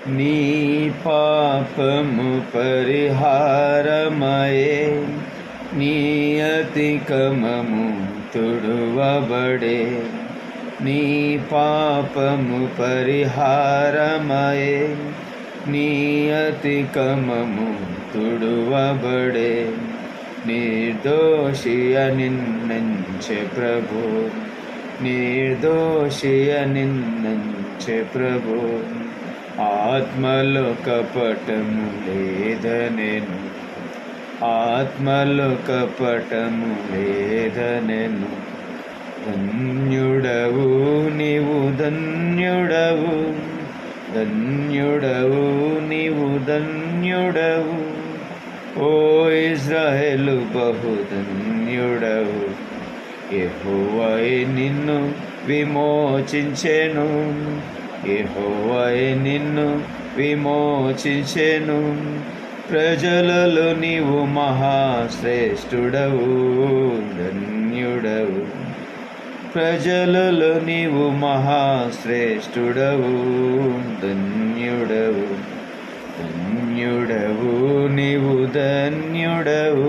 నీ పాపము పరిహారమయే, నీ అతిక్రమము తుడువబడే. నీ పాపము పరిహారమయే, నీ అతిక్రమము తుడువబడే. నిర్దోషియ నిన్నంచె ప్రభు, నిర్దోషియ నిన్నంచె ప్రభు. ఆత్మలో కపటము లేదనెను, ఆత్మలో కపటము లేదనెను. ధన్యుడవు నీవు, ధన్యుడవు, ధన్యుడవు నీవు, ధన్యుడవు. ఓ ఇజ్రాయేలు బహు ధన్యుడవు. యెహోవాయే నిన్ను విమోచించెను, యెహోవాయే నిన్ను విమోచించెను. ప్రజలలో నీవు మహాశ్రేష్ఠుడవు, ధన్యుడవు. ప్రజలలో నీవు మహాశ్రేష్ఠుడవు, ధన్యుడవు, ధన్యుడవు నీవు, ధన్యుడవు.